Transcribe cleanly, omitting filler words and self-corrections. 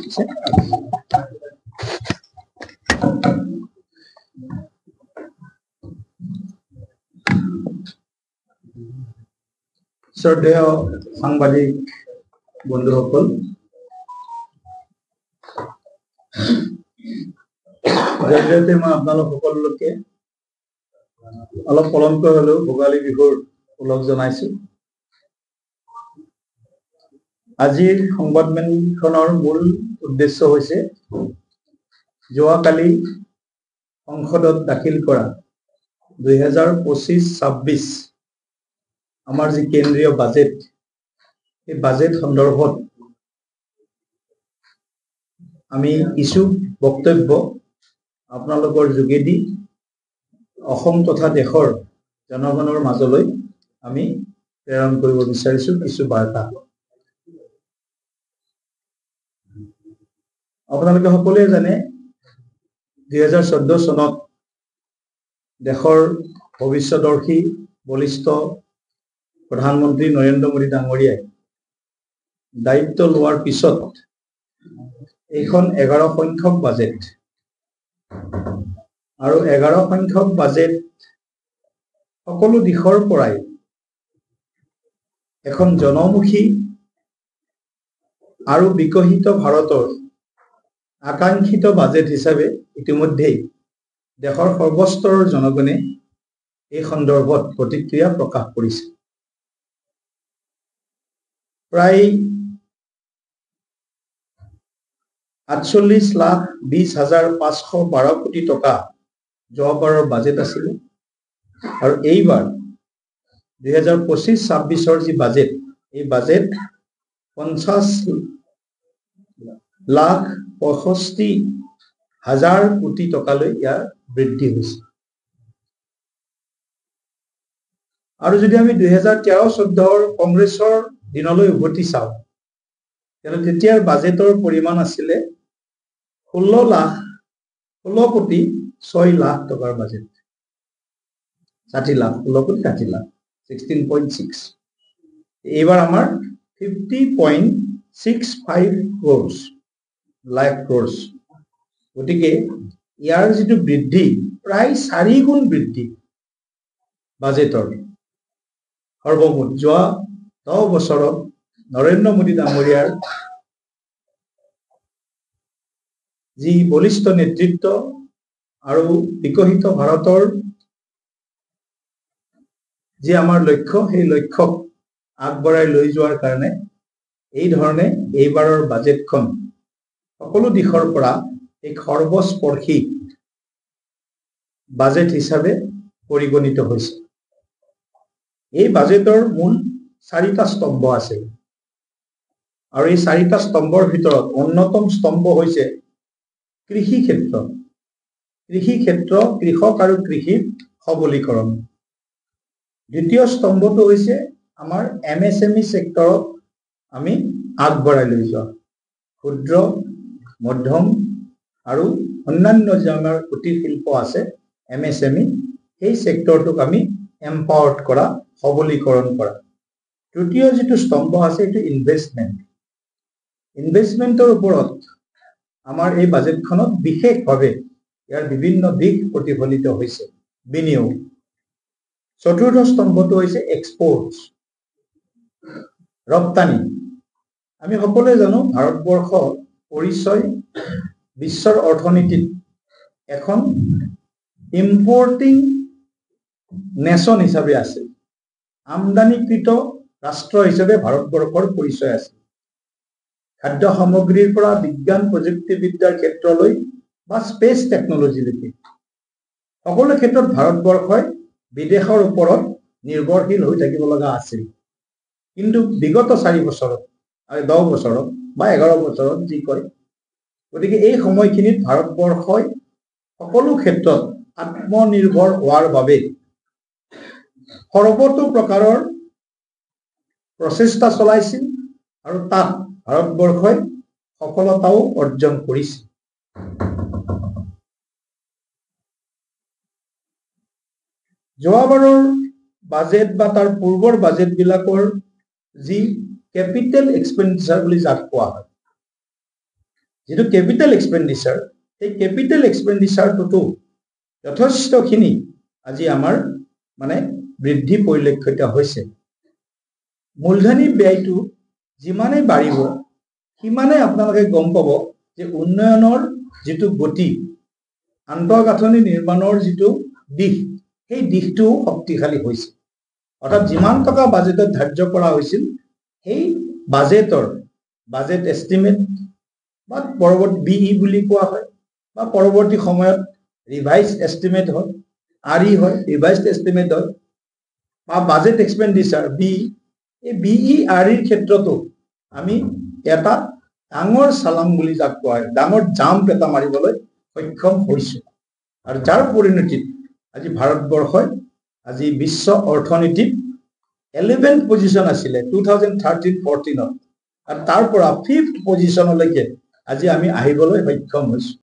উঠিছে। শ্ৰদ্ধেয় সাংবাদিক বন্ধুসকল, জয়তে মই আপোনালোক সকলোকে অলপ পলমকৈ হলেও ভোগালী বিহুৰ ওলগ জনাইছো। আজিৰ সংবাদমেলখনৰ মূল উদ্দেশ্য হৈছে যোৱাকালি সংসদত দাখিল কৰা 2025-26 আমাৰ যি কেন্দ্ৰীয় বাজেট, এই বাজেট সন্দৰ্ভত আমি কিছু বক্তব্য আপোনালোকৰ যোগেদি অসম তথা দেশৰ জনগণৰ মাজলৈ আমি প্ৰেৰণ কৰিব বিচাৰিছো কিছু বাৰ্তা। আপোনালোকে সকলোৱে জানে 2014 চনত দেশৰ ভৱিষ্যদৰ্শী বলিষ্ঠ প্ৰধানমন্ত্ৰী নৰেন্দ্ৰ মোদী ডাঙৰীয়াই দায়িত্ব লোৱাৰ পিছত এইখন 11 সংখ্যক বাজেট আৰু 11 সংখ্যক বাজেট সকলো দিশৰ পৰাই এখন জনমুখী আৰু বিকশিত ভাৰতৰ আকাংক্ষিত বাজেট হিচাপে ইতিমধ্যেই দেশৰ সৰ্বস্তৰৰ জনগণে এই সন্দৰ্ভত প্ৰতিক্ৰিয়া প্ৰকাশ কৰিছে। প্ৰায় 48,20,512 কোটি টকা যোৱাবাৰৰ বাজেট আছিল আৰু এইবাৰ 2025-26ৰ যি বাজেট, এই বাজেট 50,65,000 কোটি টকালৈ ইয়াৰ বৃদ্ধি হৈছে। আৰু যদি আমি 2013-14 কংগ্ৰেছৰ দিনলৈ উভতি চাওঁ, তেতিয়াৰ বাজেটৰ পৰিমাণ আছিলে 16,06,60,00,000 টকাৰ বাজেট। 16,60,00,000 এইবাৰ আমাৰ 50.65 crores। গতিকে ইয়াৰ যিটো বৃদ্ধি, প্ৰায় 4 গুণ বৃদ্ধি বাজেটৰ সৰ্বমুঠ যোৱা 10 বছৰত নৰেন্দ্ৰ মোদী ডাঙৰীয়াৰ যি বলিষ্ঠ নেতৃত্ব আৰু বিকশিত ভাৰতৰ যি আমাৰ লক্ষ্য, সেই লক্ষ্যক আগবঢ়াই লৈ যোৱাৰ কাৰণে এই ধৰণে এইবাৰৰ বাজেটখন সকলো দিশৰ পৰা এক সৰ্বস্পৰ্শী বাজেট হিচাপে পৰিগণিত হৈছে। এই বাজেটৰ মূল 4টা স্তম্ভ আছে আৰু এই 4টা স্তম্ভৰ ভিতৰত অন্যতম স্তম্ভ হৈছে কৃষি ক্ষেত্ৰ, কৃষক আৰু কৃষিৰ সবলীকৰণ। দ্বিতীয় স্তম্ভটো হৈছে আমাৰ MSME সেক্টৰক আমি আগবঢ়াই লৈ যোৱা, ক্ষুদ্ৰ, মধ্যম আৰু অন্যান্য যে আমাৰ কুটিৰ শিল্প আছে MSME, সেই সেক্টৰটোক আমি এম্পাৱাৰ্ড কৰা, সবলীকৰণ কৰা। তৃতীয় যিটো স্তম্ভ আছে এইটো ইনভেষ্টমেণ্টৰ ওপৰত আমাৰ এই বাজেটখনত বিশেষভাৱে ইয়াৰ বিভিন্ন দিশ প্ৰতিফলিত হৈছে, বিনিয়োগ। চতুৰ্থ স্তম্ভটো হৈছে এক্সপোৰ্টছ, ৰপ্তানি। আমি সকলোৱে জানো ভাৰতবৰ্ষ পৰিচয় বিশ্বৰ অৰ্থনীতিত এখন ইম্পৰ্টিং নেশ্যন হিচাপে আছে, আমদানিকৃত ৰাষ্ট্ৰ হিচাপে ভাৰতবৰ্ষৰ পৰিচয় আছে। খাদ্য সামগ্ৰীৰ পৰা বিজ্ঞান প্ৰযুক্তিবিদ্যাৰ ক্ষেত্ৰলৈ বা স্পেচ টেকনলজিলৈকে সকলো ক্ষেত্ৰত ভাৰতবৰ্ষই বিদেশৰ ওপৰত নিৰ্ভৰশীল হৈ থাকিব লগা আছিল। কিন্তু বিগত 4 বছৰত আৰু 10 বছৰত বা 11 বছৰত যি কয়, গতিকে এই সময়খিনিত ভাৰতবৰ্ষই সকলো ক্ষেত্ৰত আত্মনিৰ্ভৰ হোৱাৰ বাবে সৰ্বতো প্ৰকাৰৰ প্ৰচেষ্টা চলাইছিল আৰু তাত ভাৰতবৰ্ষই সফলতাও অৰ্জন কৰিছে। যোৱাবাৰৰ বাজেট বা তাৰ পূৰ্বৰ বাজেট বিলাকৰ যি ক্যাপিটাল এক্সপেন্ডিচাৰ বুলি যাক কোৱা হয়, যেটো ক্যাপিটাল এক্সপেন্ডিচাৰ এই ক্যাপিটাল এক্সপেন্ডিচাৰটো যথেষ্টখিনি আজি আমাৰ মানে বৃদ্ধি পৰিলক্ষিত হৈছে মূলধনী ব্যয়টো যিমানে বাঢ়িব সিমানে আপোনালোকে গম পাব যে উন্নয়নৰ যেটো গতি আন্তঃগাঁথনি নিৰ্মাণৰ যেটো দিশ সেই দিশটো শক্তিশালী হৈছে অৰ্থাৎ যিমান টকা বাজেটত ধাৰ্য কৰা হৈছিল সেই বাজেট এস্টিমেট বা পৰৱৰ্তী বিই বুলি কোৱা হয় বা পৰৱৰ্তী সময়ত ৰিভাইজ এস্টিমেট হয় আৰই হয় ৰিভাইজড এস্টিমেট হয় বা বাজেট এক্সপেন্ডিচাৰ বি এই বিই আৰইৰ ক্ষেত্ৰতো আমি এটা ডাঙৰ সালাম বুলি যাক কোৱা হয় ডাঙৰ জাম্প এটা মাৰিবলৈ সক্ষম হৈছো আৰু যাৰ পৰিণতিত আজি ভাৰতবৰ্ষই আজি বিশ্ব অৰ্থনীতিত 11th পজিশন আছিলে 2013-14 আৰু তাৰ পৰা 5th পজিশনলৈকে আজি আমি আহিবলৈ সক্ষম হৈছো